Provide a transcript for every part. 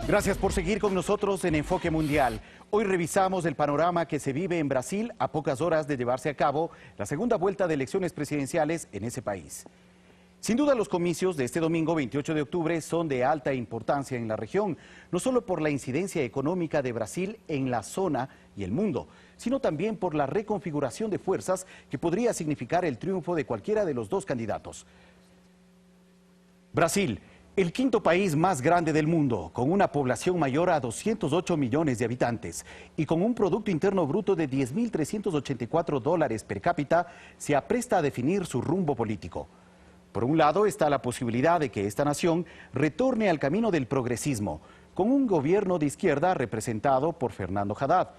Gracias por seguir con nosotros en Enfoque Mundial. Hoy revisamos el panorama que se vive en Brasil a pocas horas de llevarse a cabo la segunda vuelta de elecciones presidenciales en ese país. Sin duda, los comicios de este domingo 28 de octubre son de alta importancia en la región, no solo por la incidencia económica de Brasil en la zona y el mundo, sino también por la reconfiguración de fuerzas que podría significar el triunfo de cualquiera de los dos candidatos. Brasil, el quinto país más grande del mundo, con una población mayor a 208 millones de habitantes y con un Producto Interno Bruto de $10.384 per cápita, se apresta a definir su rumbo político. Por un lado está la posibilidad de que esta nación retorne al camino del progresismo, con un gobierno de izquierda representado por Fernando Haddad,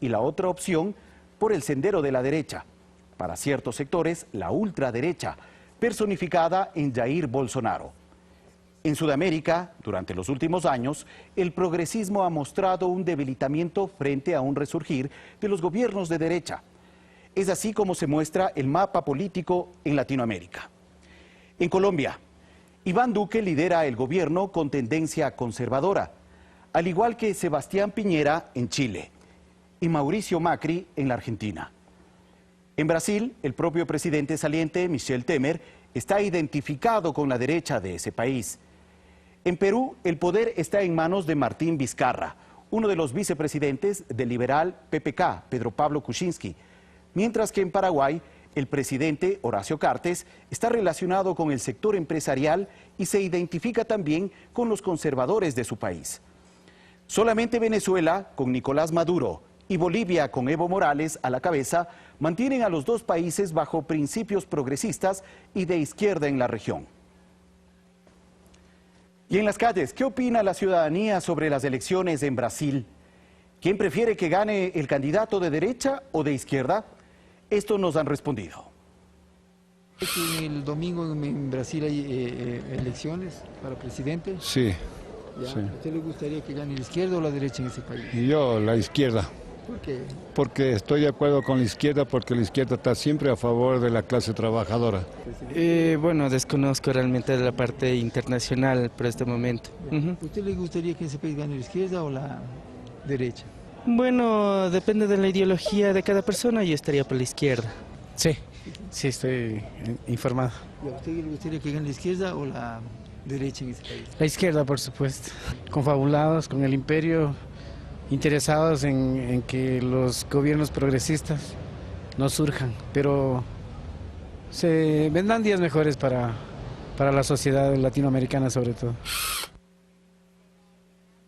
y la otra opción por el sendero de la derecha, para ciertos sectores la ultraderecha, personificada en Jair Bolsonaro. En Sudamérica, durante los últimos años, el progresismo ha mostrado un debilitamiento frente a un resurgir de los gobiernos de derecha. Es así como se muestra el mapa político en Latinoamérica. En Colombia, Iván Duque lidera el gobierno con tendencia conservadora, al igual que Sebastián Piñera en Chile y Mauricio Macri en la Argentina. En Brasil, el propio presidente saliente, Michel Temer, está identificado con la derecha de ese país. En Perú, el poder está en manos de Martín Vizcarra, uno de los vicepresidentes del liberal PPK, Pedro Pablo Kuczynski, mientras que en Paraguay, el presidente Horacio Cartes está relacionado con el sector empresarial y se identifica también con los conservadores de su país. Solamente Venezuela, con Nicolás Maduro, y Bolivia, con Evo Morales a la cabeza, mantienen a los dos países bajo principios progresistas y de izquierda en la región. Y en las calles, ¿qué opina la ciudadanía sobre las elecciones en Brasil? ¿Quién prefiere que gane el candidato de derecha o de izquierda? Esto nos han respondido. ¿El domingo en Brasil hay elecciones para presidente? Sí, sí. ¿A usted le gustaría que gane la izquierda o la derecha en ese país? Yo la izquierda. ¿Por qué? Porque estoy de acuerdo con la izquierda, porque la izquierda está siempre a favor de la clase trabajadora. Bueno, desconozco realmente de la parte internacional por este momento. ¿Usted le gustaría que en ese país gane la izquierda o la derecha? Bueno, depende de la ideología de cada persona, yo estaría por la izquierda. Sí, sí estoy informado. ¿A usted le gustaría que gane la izquierda o la derecha en ese país? La izquierda, por supuesto. Confabulados con el imperio, interesados en que los gobiernos progresistas no surjan, pero se vendrán días mejores para la sociedad latinoamericana sobre todo.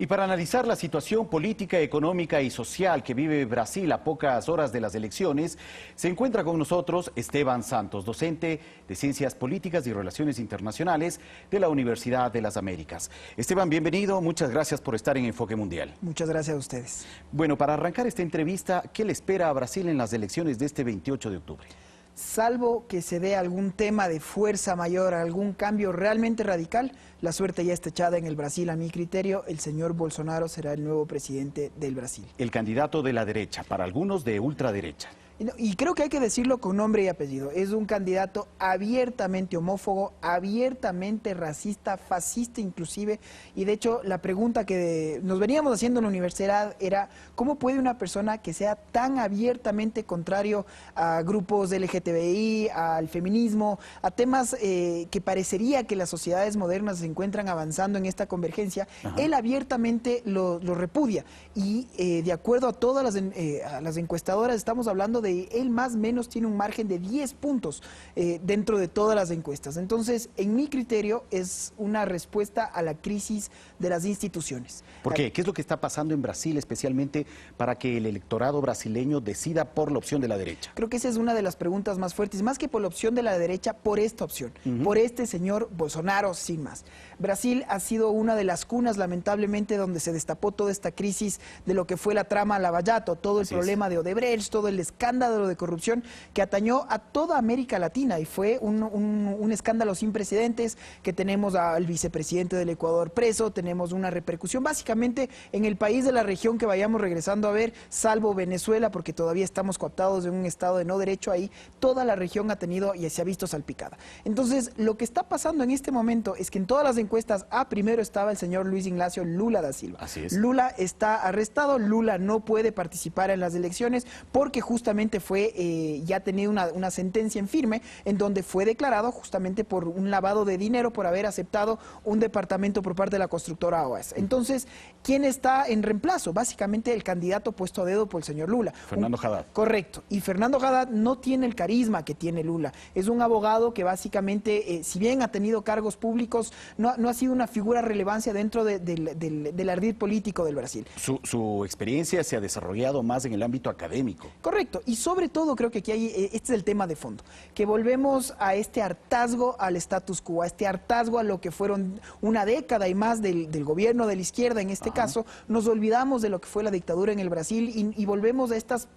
Y para analizar la situación política, económica y social que vive Brasil a pocas horas de las elecciones, se encuentra con nosotros Esteban Santos, docente de Ciencias Políticas y Relaciones Internacionales de la Universidad de las Américas. Esteban, bienvenido, muchas gracias por estar en Enfoque Mundial. Muchas gracias a ustedes. Bueno, para arrancar esta entrevista, ¿qué le espera a Brasil en las elecciones de este 28 de octubre? Salvo que se dé algún tema de fuerza mayor, algún cambio realmente radical, la suerte ya está echada en el Brasil. A mi criterio, el señor Bolsonaro será el nuevo presidente del Brasil. El candidato de la derecha, para algunos de ultraderecha. Y creo que hay que decirlo con nombre y apellido. Es un candidato abiertamente homófobo, abiertamente racista, fascista inclusive. Y de hecho, la pregunta que nos veníamos haciendo en la universidad era ¿cómo puede una persona que sea tan abiertamente contrario a grupos LGTBI, al feminismo, a temas que parecería que las sociedades modernas se encuentran avanzando en esta convergencia? Él abiertamente lo repudia. Y de acuerdo a todas las encuestadoras, estamos hablando de él más o menos tiene un margen de 10 puntos dentro de todas las encuestas. Entonces, en mi criterio, es una respuesta a la crisis de las instituciones. ¿Por qué? ¿Qué es lo que está pasando en Brasil especialmente para que el electorado brasileño decida por la opción de la derecha? Creo que esa es una de las preguntas más fuertes, más que por la opción de la derecha, por esta opción, por este señor Bolsonaro, sin más. Brasil ha sido una de las cunas, lamentablemente, donde se destapó toda esta crisis de lo que fue la trama Lava Jato, todo el problema de Odebrecht, todo el escándalo escándalo de corrupción que atañó a toda América Latina y fue un escándalo sin precedentes, que tenemos al vicepresidente del Ecuador preso, tenemos una repercusión básicamente en el país de la región que vayamos regresando a ver, salvo Venezuela, porque todavía estamos cooptados en un estado de no derecho ahí, toda la región ha tenido y se ha visto salpicada. Entonces, lo que está pasando en este momento es que en todas las encuestas, primero estaba el señor Luis Ignacio Lula da Silva. Así es. Lula está arrestado, Lula no puede participar en las elecciones porque justamente fue, ya ha tenido una sentencia en firme en donde fue declarado justamente por un lavado de dinero por haber aceptado un departamento por parte de la constructora OAS. Entonces, ¿quién está en reemplazo? Básicamente el candidato puesto a dedo por el señor Lula. Fernando Haddad. Correcto. Y Fernando Haddad no tiene el carisma que tiene Lula. Es un abogado que básicamente, si bien ha tenido cargos públicos, no ha sido una figura de relevancia dentro del ardid político del Brasil. Su experiencia se ha desarrollado más en el ámbito académico. Correcto. Y sobre todo creo que aquí este es el tema de fondo. Que volvemos a este hartazgo al status quo, a este hartazgo a lo que fueron una década y más del gobierno de la izquierda en este caso. Nos olvidamos de lo que fue la dictadura en el Brasil y volvemos a estas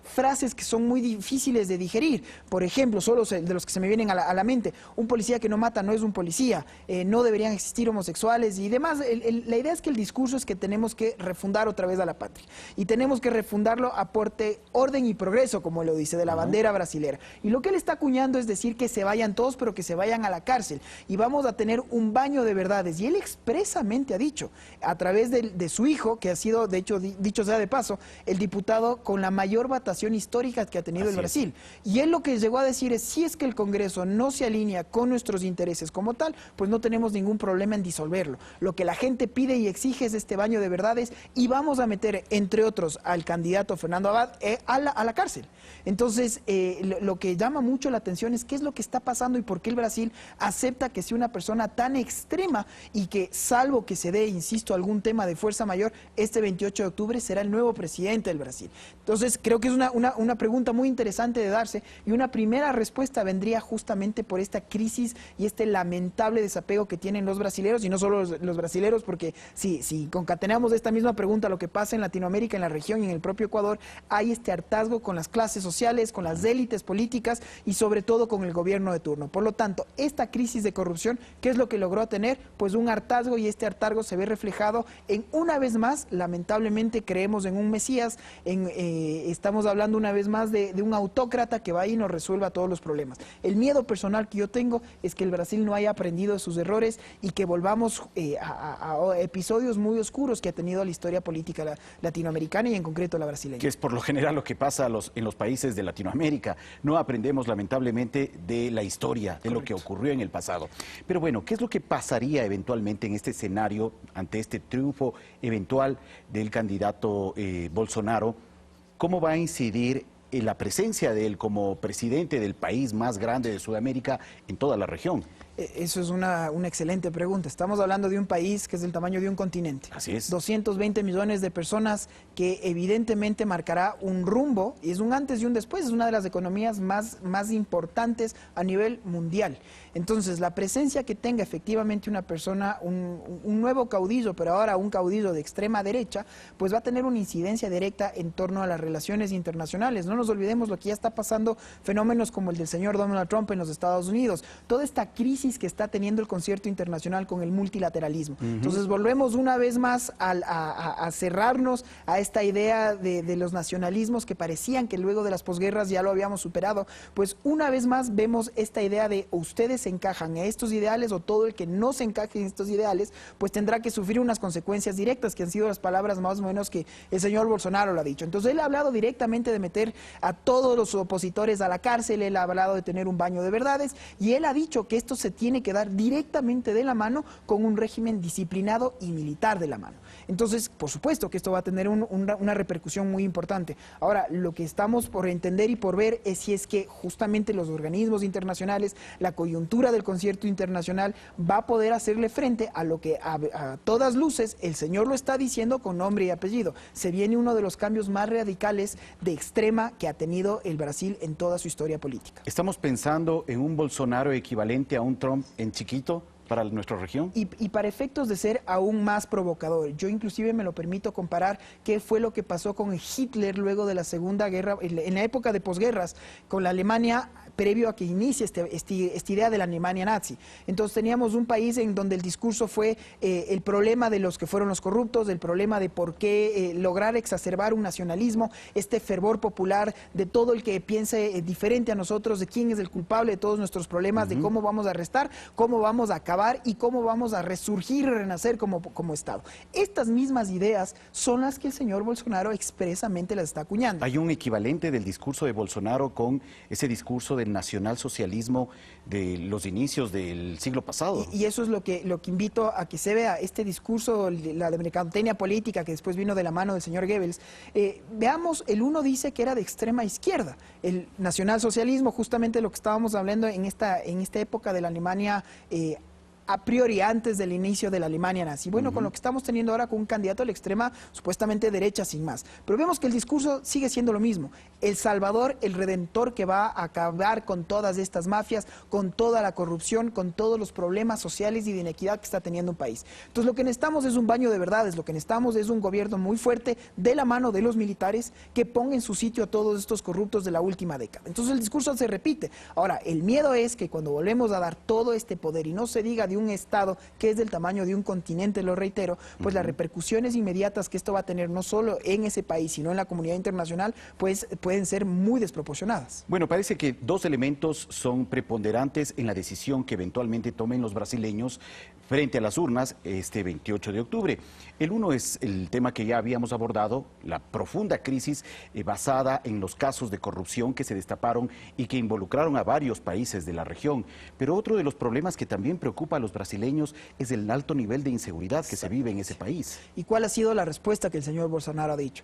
frases que son muy difíciles de digerir. Por ejemplo, solo de los que se me vienen a la mente, un policía que no mata no es un policía, no deberían existir homosexuales y demás. La idea es que el discurso es que tenemos que refundar otra vez a la patria y tenemos que refundarlo aporte orden y progreso, como lo dice, de la bandera brasilera. Y lo que él está acuñando es decir que se vayan todos, pero que se vayan a la cárcel y vamos a tener un baño de verdades. Y él expresamente ha dicho, a través de su hijo, que ha sido, de hecho, dicho sea de paso, el diputado con la mayor votación histórica que ha tenido el Brasil. Y él lo que llegó a decir es, si es que el Congreso no se alinea con nuestros intereses como tal, pues no tenemos ningún problema en disolverlo. Lo que la gente pide y exige es este baño de verdades y vamos a meter, entre otros, al candidato Fernando Haddad a la cárcel. Entonces, lo que llama mucho la atención es qué es lo que está pasando y por qué el Brasil acepta que sea una persona tan extrema y que, salvo que se dé, insisto, algún tema de fuerza mayor, este 28 de octubre será el nuevo presidente del Brasil. Entonces, creo que es una pregunta muy interesante de darse y una primera respuesta vendría justamente por esta crisis y este lamentable desapego que tienen los brasileros, y no solo los brasileros, porque si concatenamos esta misma pregunta a lo que pasa en Latinoamérica, en la región y en el propio Ecuador, hay este hartazgo con las clases sociales, con las élites políticas y sobre todo con el gobierno de turno. Por lo tanto, esta crisis de corrupción, ¿qué es lo que logró tener? Pues un hartazgo, y este hartazgo se ve reflejado en, una vez más, lamentablemente creemos en un Mesías, estamos hablando una vez más de un autócrata que va y nos resuelva todos los problemas. El miedo personal que yo tengo es que el Brasil no haya aprendido de sus errores y que volvamos a episodios muy oscuros que ha tenido la historia política latinoamericana y en concreto la brasileña. Que es por lo general lo que pasa en los países de Latinoamérica. No aprendemos lamentablemente de la historia, de lo que ocurrió en el pasado. Pero bueno, ¿qué es lo que pasaría eventualmente en este escenario ante este triunfo eventual del candidato Bolsonaro? ¿Cómo va a incidir en la presencia de él como presidente del país más grande de Sudamérica en toda la región? Eso es una excelente pregunta. Estamos hablando de un país que es del tamaño de un continente. Así es. 220 millones de personas que evidentemente marcará un rumbo, y es un antes y un después, es una de las economías más importantes a nivel mundial. Entonces, la presencia que tenga efectivamente una persona, un nuevo caudillo, pero ahora un caudillo de extrema derecha, pues va a tener una incidencia directa en torno a las relaciones internacionales. No nos olvidemos lo que ya está pasando, fenómenos como el del señor Donald Trump en los Estados Unidos. Toda esta crisis que está teniendo el concierto internacional con el multilateralismo. Entonces volvemos una vez más a cerrarnos a esta idea de los nacionalismos que parecían que luego de las posguerras ya lo habíamos superado. Pues una vez más vemos esta idea de ustedes se encajan a estos ideales o todo el que no se encaje en estos ideales pues tendrá que sufrir unas consecuencias directas, que han sido las palabras más o menos que el señor Bolsonaro lo ha dicho. Entonces él ha hablado directamente de meter a todos los opositores a la cárcel, él ha hablado de tener un baño de verdades y él ha dicho que esto se tiene que dar directamente de la mano con un régimen disciplinado y militar de la mano. Entonces, por supuesto que esto va a tener una repercusión muy importante. Ahora, lo que estamos por entender y por ver es si es que justamente los organismos internacionales, la coyuntura del concierto internacional va a poder hacerle frente a lo que a todas luces el señor lo está diciendo con nombre y apellido. Se viene uno de los cambios más radicales de extrema que ha tenido el Brasil en toda su historia política. ¿Estamos pensando en un Bolsonaro equivalente a un Trump en chiquito? para nuestra región. Y para efectos de ser aún más provocador, yo inclusive me lo permito comparar qué fue lo que pasó con Hitler luego de la Segunda Guerra, en la época de posguerras, con la Alemania previo a que inicie esta idea de la Alemania nazi. Entonces teníamos un país en donde el discurso fue el problema de los que fueron los corruptos, el problema de por qué lograr exacerbar un nacionalismo, este fervor popular de todo el que piense diferente a nosotros, de quién es el culpable de todos nuestros problemas, de cómo vamos a restar, cómo vamos a acabar y cómo vamos a resurgir y renacer como Estado. Estas mismas ideas son las que el señor Bolsonaro expresamente las está acuñando. Hay un equivalente del discurso de Bolsonaro con ese discurso del nacionalsocialismo de los inicios del siglo pasado. Y eso es lo que invito a que se vea, este discurso, la de mercadotecnia política que después vino de la mano del señor Goebbels. Veamos, el uno dice que era de extrema izquierda, el nacionalsocialismo, justamente lo que estábamos hablando en esta época de la Alemania a priori antes del inicio de la Alemania nazi. Bueno, con lo que estamos teniendo ahora con un candidato a la extrema, supuestamente derecha sin más. Pero vemos que el discurso sigue siendo lo mismo. El Salvador, el Redentor que va a acabar con todas estas mafias, con toda la corrupción, con todos los problemas sociales y de inequidad que está teniendo un país. Entonces lo que necesitamos es un baño de verdades, lo que necesitamos es un gobierno muy fuerte de la mano de los militares que ponga en su sitio a todos estos corruptos de la última década. Entonces el discurso se repite. Ahora, el miedo es que cuando volvemos a dar todo este poder y no se diga de un Estado que es del tamaño de un continente, lo reitero, pues las repercusiones inmediatas que esto va a tener no solo en ese país, sino en la comunidad internacional, pues pueden ser muy desproporcionadas. Bueno, parece que dos elementos son preponderantes en la decisión que eventualmente tomen los brasileños frente a las urnas este 28 de octubre. El uno es el tema que ya habíamos abordado, la profunda crisis basada en los casos de corrupción que se destaparon y que involucraron a varios países de la región. Pero otro de los problemas que también preocupa a los brasileños es el alto nivel de inseguridad que se vive en ese país. ¿Y cuál ha sido la respuesta que el señor Bolsonaro ha dicho?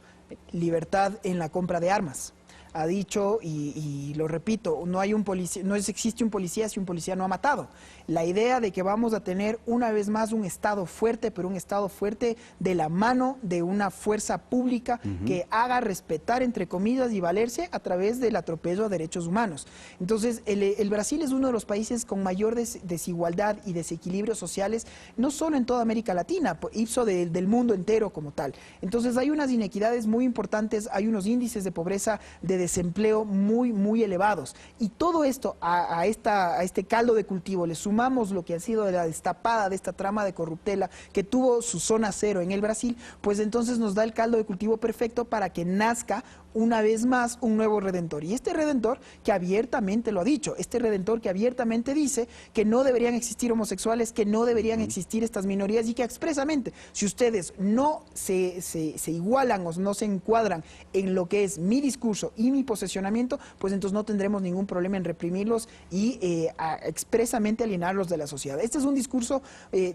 Libertad en la compra de armas. Ha dicho, y lo repito, no hay un policía, no existe un policía si un policía no ha matado. La idea de que vamos a tener una vez más un Estado fuerte, pero un Estado fuerte de la mano de una fuerza pública que haga respetar, entre comillas, y valerse a través del atropello a derechos humanos. Entonces, el Brasil es uno de los países con mayor desigualdad y desequilibrios sociales, no solo en toda América Latina, ipso del mundo entero como tal. Entonces, hay unas inequidades muy importantes, hay unos índices de pobreza, de desempleo muy elevados. Y todo esto a este caldo de cultivo le sumamos lo que ha sido de la destapada de esta trama de corruptela que tuvo su zona cero en el Brasil, pues entonces nos da el caldo de cultivo perfecto para que nazca una vez más un nuevo Redentor. Y este Redentor que abiertamente lo ha dicho, este Redentor que abiertamente dice que no deberían existir homosexuales, que no deberían existir estas minorías y que expresamente, si ustedes no se igualan o no se encuadran en lo que es mi discurso y mi posesionamiento, pues entonces no tendremos ningún problema en reprimirlos y expresamente alienarlos de la sociedad. Este es un discurso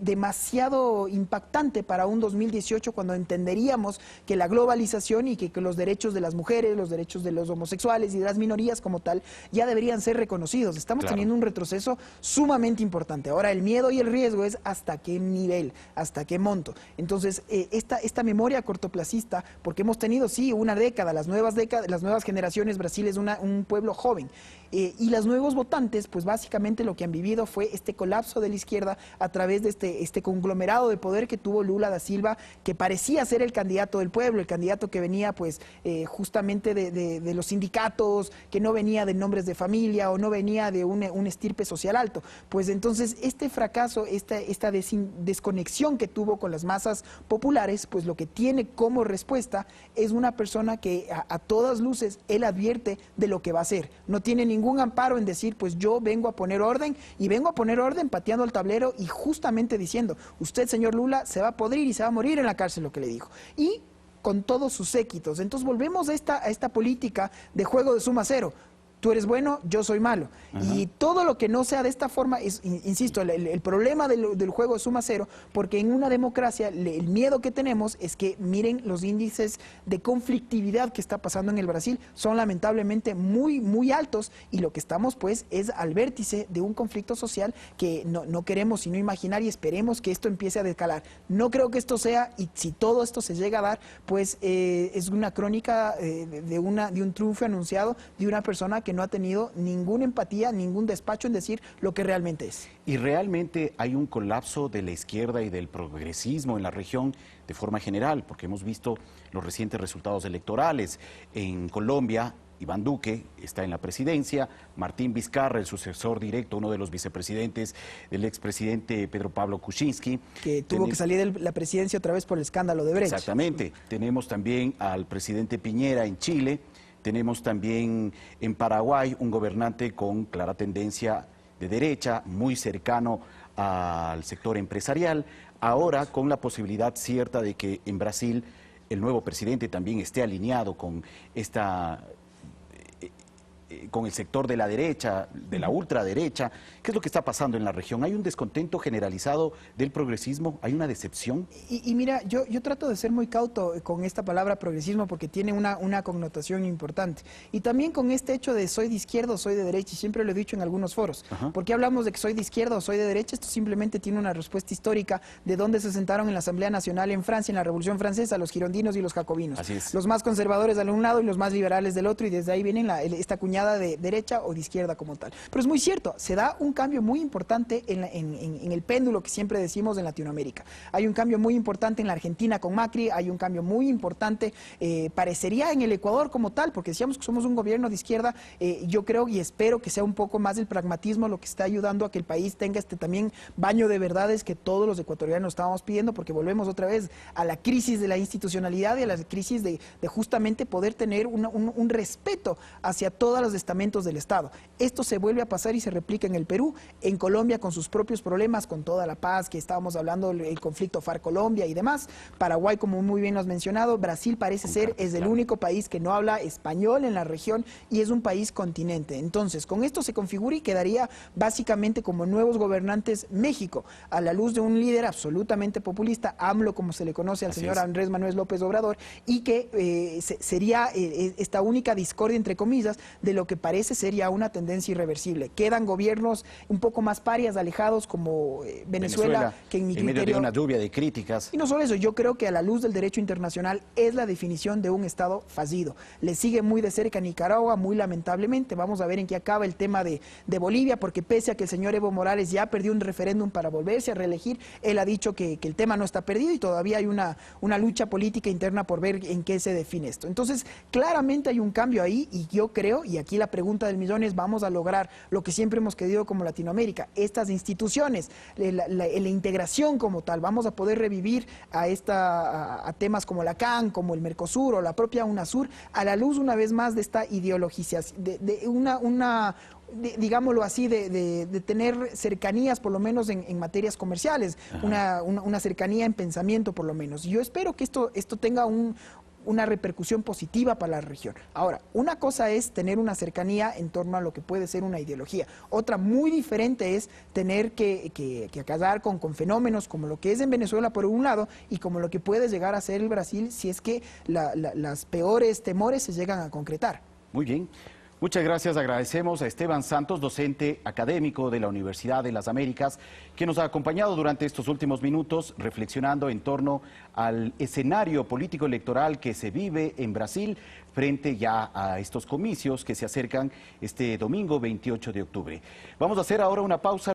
demasiado impactante para un 2018 cuando entenderíamos que la globalización y que los derechos de las mujeres, los derechos de los homosexuales y de las minorías como tal, ya deberían ser reconocidos. Estamos teniendo un retroceso sumamente importante. Ahora, el miedo y el riesgo es hasta qué nivel, hasta qué monto. Entonces, esta memoria cortoplacista, porque hemos tenido, sí, una década, las nuevas generaciones, Brasil es un pueblo joven, y los nuevos votantes, pues básicamente lo que han vivido fue este colapso de la izquierda a través de este conglomerado de poder que tuvo Lula da Silva, que parecía ser el candidato del pueblo, el candidato que venía pues justamente de los sindicatos, que no venía de nombres de familia o no venía de un estirpe social alto. Pues entonces este fracaso, esta desconexión que tuvo con las masas populares, pues lo que tiene como respuesta es una persona que a todas luces él advierte de lo que va a hacer. No tiene ningún amparo en decir, pues yo vengo a poner orden, y vengo a poner orden pateando el tablero y justamente diciendo, usted, señor Lula, se va a podrir y se va a morir en la cárcel, lo que le dijo. Y con todos sus séquitos. Entonces volvemos a esta política de juego de suma cero. Tú eres bueno, yo soy malo. Y todo lo que no sea de esta forma, insisto, el problema del juego de suma cero, porque en una democracia el miedo que tenemos es que, miren, los índices de conflictividad que está pasando en el Brasil son lamentablemente muy altos, y lo que estamos pues es al vértice de un conflicto social que no queremos sino imaginar, y esperemos que esto empiece a descalar. No creo que esto sea, y si todo esto se llega a dar, pues es una crónica de un triunfo anunciado de una persona que que no ha tenido ninguna empatía, ningún despacho en decir lo que realmente es. Y realmente hay un colapso de la izquierda y del progresismo en la región de forma general, porque hemos visto los recientes resultados electorales. En Colombia, Iván Duque está en la presidencia, Martín Vizcarra, el sucesor directo, uno de los vicepresidentes del expresidente Pedro Pablo Kuczynski. Que tuvo que salir de la presidencia otra vez por el escándalo de Brecht. Exactamente. Tenemos también al presidente Piñera en Chile, tenemos también en Paraguay un gobernante con clara tendencia de derecha, muy cercano al sector empresarial, ahora con la posibilidad cierta de que en Brasil el nuevo presidente también esté alineado con con el sector de la derecha, de la ultraderecha. ¿Qué es lo que está pasando en la región? ¿Hay un descontento generalizado del progresismo? ¿Hay una decepción? Y mira, yo trato de ser muy cauto con esta palabra progresismo porque tiene una connotación importante. Y también con este hecho de soy de izquierda o soy de derecha, y siempre lo he dicho en algunos foros. ¿Por qué hablamos de que soy de izquierda o soy de derecha? Esto simplemente tiene una respuesta histórica de dónde se sentaron en la Asamblea Nacional en Francia, en la Revolución Francesa, los girondinos y los jacobinos. Así es. Los más conservadores de un lado y los más liberales del otro, y desde ahí vienen esta cuñada de derecha o de izquierda como tal. Pero es muy cierto, se da un cambio muy importante en el péndulo que siempre decimos en Latinoamérica. Hay un cambio muy importante en la Argentina con Macri, hay un cambio muy importante, parecería en el Ecuador como tal, porque decíamos que somos un gobierno de izquierda. Yo creo y espero que sea un poco más el pragmatismo lo que está ayudando a que el país tenga este también baño de verdades que todos los ecuatorianos estábamos pidiendo, porque volvemos otra vez a la crisis de la institucionalidad y a la crisis de justamente poder tener un respeto hacia todos los estamentos del Estado. Esto se vuelve a pasar y se replica en el Perú, en Colombia con sus propios problemas, con toda la paz que estábamos hablando, el conflicto FARC-Colombia y demás. Paraguay, como muy bien lo has mencionado. Brasil parece ser, es el único país que no habla español en la región y es un país continente. Entonces, con esto se configura y quedaría básicamente como nuevos gobernantes México, a la luz de un líder absolutamente populista, AMLO, como se le conoce al señor Andrés Manuel López Obrador, y que sería esta única discordia, entre comillas, de lo que parece ser ya una tendencia irreversible. Quedan gobiernos un poco más parias, alejados, como Venezuela, que en mi criterio... medio de una lluvia de críticas. Y no solo eso, yo creo que a la luz del derecho internacional es la definición de un Estado fallido. Le sigue muy de cerca Nicaragua, muy lamentablemente. Vamos a ver en qué acaba el tema de Bolivia, porque pese a que el señor Evo Morales ya perdió un referéndum para volverse a reelegir, él ha dicho que el tema no está perdido y todavía hay una lucha política interna por ver en qué se define esto. Entonces, claramente hay un cambio ahí y yo creo, y aquí la pregunta del millón es, ¿vamos a lograr lo que siempre hemos querido como Latinoamérica? Estas instituciones, la integración como tal, ¿vamos a poder revivir a temas como la CAN, como el Mercosur o la propia UNASUR, a la luz una vez más de esta ideologización, digámoslo así, de tener cercanías por lo menos en materias comerciales, una cercanía en pensamiento por lo menos? Yo espero que esto tenga una repercusión positiva para la región. Ahora, una cosa es tener una cercanía en torno a lo que puede ser una ideología. Otra muy diferente es tener que acabar con fenómenos como lo que es en Venezuela por un lado y como lo que puede llegar a ser el Brasil si es que las peores temores se llegan a concretar. Muy bien. Muchas gracias, agradecemos a Esteban Santos, docente académico de la Universidad de las Américas, que nos ha acompañado durante estos últimos minutos reflexionando en torno al escenario político electoral que se vive en Brasil frente ya a estos comicios que se acercan este domingo 28 de octubre. Vamos a hacer ahora una pausa.